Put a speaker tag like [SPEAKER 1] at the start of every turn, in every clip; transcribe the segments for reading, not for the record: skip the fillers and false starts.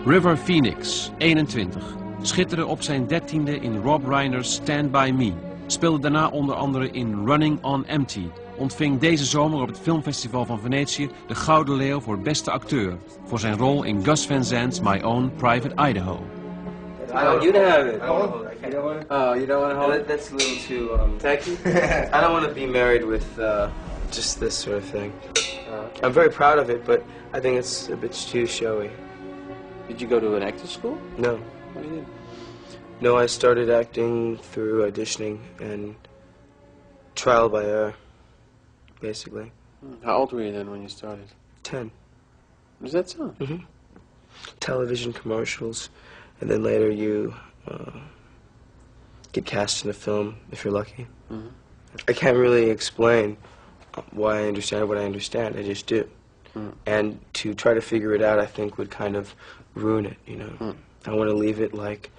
[SPEAKER 1] River Phoenix, 21, schitterde op zijn 13e in Rob Reiner's Stand By Me. Speelde daarna onder andere in Running on Empty. Ontving deze zomer op het filmfestival van Venetië de Gouden Leeuw voor beste acteur. Voor zijn rol in Gus Van Sant's My Own Private Idaho.
[SPEAKER 2] You can have it.
[SPEAKER 3] You don't want it?
[SPEAKER 2] Oh, you don't want to hold it? That's a little too tacky. I don't want to be married with just this sort of thing. I'm very proud of it, but I think it's a bit too showy.
[SPEAKER 3] Did you go to an acting school?
[SPEAKER 2] No.
[SPEAKER 3] What did you do?
[SPEAKER 2] No, I started acting through auditioning and trial by error, basically.
[SPEAKER 3] How old were you then when you started?
[SPEAKER 2] 10.
[SPEAKER 3] Was that so?
[SPEAKER 2] Mm-hmm. Television commercials, and then later you get cast in a film if you're lucky.
[SPEAKER 3] Mm-hmm.
[SPEAKER 2] I can't really explain why I understand what I understand. I just do.
[SPEAKER 3] Mm.
[SPEAKER 2] And to try to figure it out, I think, would kind of ruin it, you know.
[SPEAKER 3] Mm.
[SPEAKER 2] I want to leave it like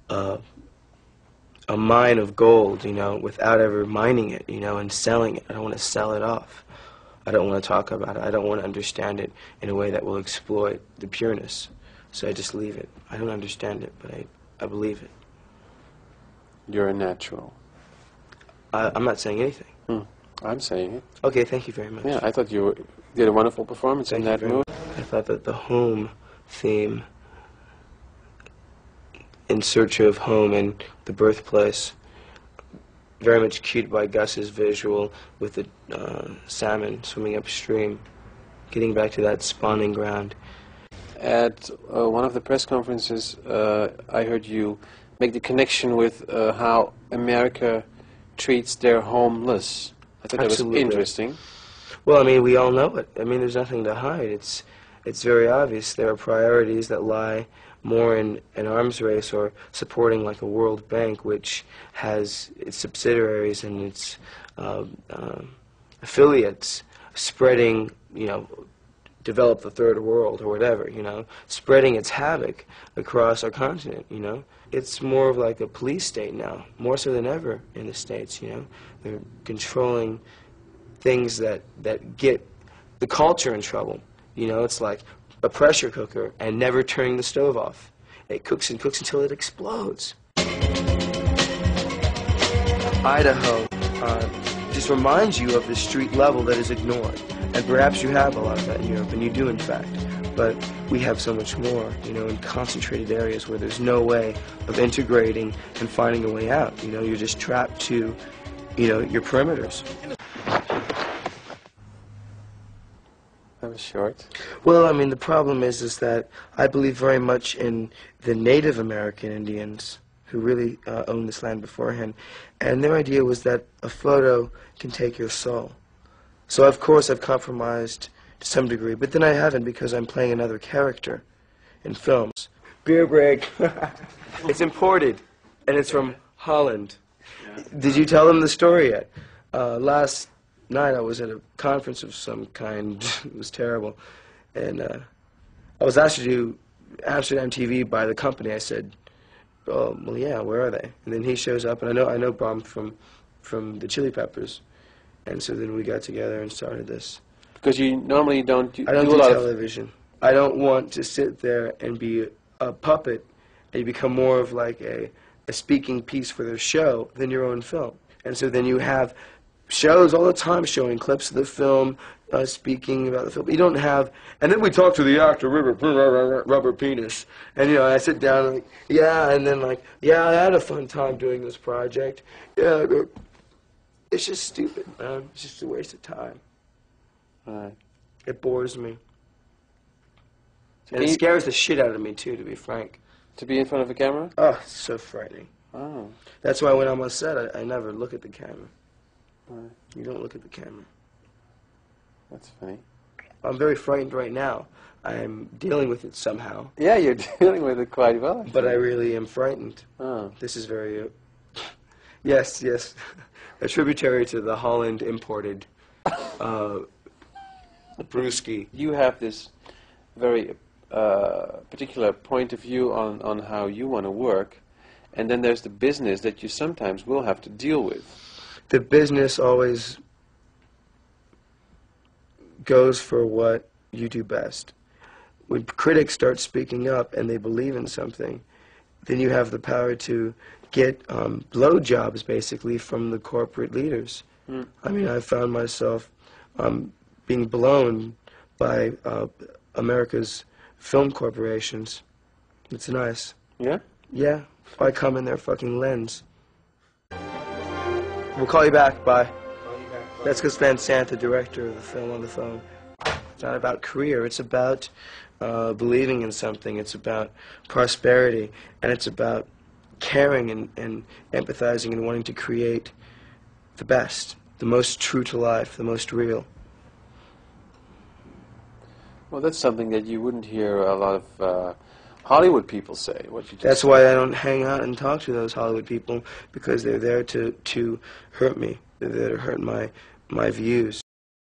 [SPEAKER 2] a mine of gold, you know, without ever mining it, you know, and selling it. I don't want to sell it off. I don't want to talk about it. I don't want to understand it in a way that will exploit the pureness. So I just leave it. I don't understand it, but I believe it.
[SPEAKER 3] You're a natural.
[SPEAKER 2] I'm not saying anything.
[SPEAKER 3] I'm saying it.
[SPEAKER 2] Okay, thank you very much.
[SPEAKER 3] Yeah, I thought you did a wonderful performance in that movie.
[SPEAKER 2] I thought that the home theme, In Search of Home and the Birthplace, very much cued by Gus's visual with the salmon swimming upstream, getting back to that spawning ground.
[SPEAKER 3] At one of the press conferences, I heard you make the connection with how America treats their homeless. I thought
[SPEAKER 2] Absolutely.
[SPEAKER 3] That was interesting.
[SPEAKER 2] Well, I mean, we all know it. I mean, there's nothing to hide. It's very obvious. There are priorities that lie more in an arms race or supporting like a World Bank, which has its subsidiaries and its affiliates spreading, you know, develop the third world or whatever, you know, spreading its havoc across our continent, you know. It's more of like a police state now, more so than ever in the States, you know. They're controlling things that get the culture in trouble. You know, it's like a pressure cooker and never turning the stove off. It cooks and cooks until it explodes. Idaho just reminds you of the street level that is ignored. And perhaps you have a lot of that in Europe, and you do in fact. But we have so much more, you know, in concentrated areas where there's no way of integrating and finding a way out. You know, you're just trapped to, you know, your perimeters.
[SPEAKER 3] That was short.
[SPEAKER 2] Well, I mean, the problem is that I believe very much in the Native American Indians who really owned this land beforehand. And their idea was that a photo can take your soul. So, of course, I've compromised to some degree, but then I haven't because I'm playing another character in films. Beer break. It's imported, and it's from Holland. Did you tell them the story yet? Last night I was at a conference of some kind. It was terrible. And I was asked to do Amsterdam TV by the company. I said, oh, well, yeah, where are they? And then he shows up, and I know Brom from the Chili Peppers. And so then we got together and started this.
[SPEAKER 3] Because you normally don't do
[SPEAKER 2] I don't
[SPEAKER 3] a
[SPEAKER 2] do
[SPEAKER 3] lot
[SPEAKER 2] television. I don't want to sit there and be a puppet and you become more of like a speaking piece for their show than your own film. And so then you have shows all the time showing clips of the film, speaking about the film. You don't have, and then we talk to the actor, Rubber Penis, and you know, I sit down and like, yeah, and then like, yeah, I had a fun time doing this project. Yeah, it's just stupid, man. It's just a waste of time.
[SPEAKER 3] Right.
[SPEAKER 2] It bores me.
[SPEAKER 3] So
[SPEAKER 2] And it scares the shit out of me, too, to be frank.
[SPEAKER 3] To be in front of a camera?
[SPEAKER 2] Oh, it's so frightening.
[SPEAKER 3] Oh.
[SPEAKER 2] That's why when I'm on set, I never look at the camera.
[SPEAKER 3] Right.
[SPEAKER 2] You don't look at the camera.
[SPEAKER 3] That's funny.
[SPEAKER 2] I'm very frightened right now. I'm dealing with it somehow.
[SPEAKER 3] Yeah, you're dealing with it quite well. Actually.
[SPEAKER 2] But I really am frightened.
[SPEAKER 3] Oh.
[SPEAKER 2] This is very... yes. A tributary to the Holland imported brewski.
[SPEAKER 3] You have this very particular point of view on how you want to work, and then there's the business that you sometimes will have to deal with.
[SPEAKER 2] The business always goes for what you do best. when critics start speaking up and they believe in something, then you have the power to get blowjobs, basically, from the corporate leaders.
[SPEAKER 3] Mm.
[SPEAKER 2] I mean, I found myself being blown by America's film corporations. It's nice.
[SPEAKER 3] Yeah?
[SPEAKER 2] Yeah, I come in their fucking lens. We'll call you back, bye. That's Gus Van Sant, the director of the film, on the phone. It's not about career, it's about believing in something, it's about prosperity, and it's about caring and empathizing and wanting to create the best, the most true to life, the most real.
[SPEAKER 3] Well, that's something that you wouldn't hear a lot of Hollywood people say. What you just
[SPEAKER 2] That's
[SPEAKER 3] said.
[SPEAKER 2] why I don't hang out and talk to those Hollywood people, because they're there to hurt me. They're there to hurt my views.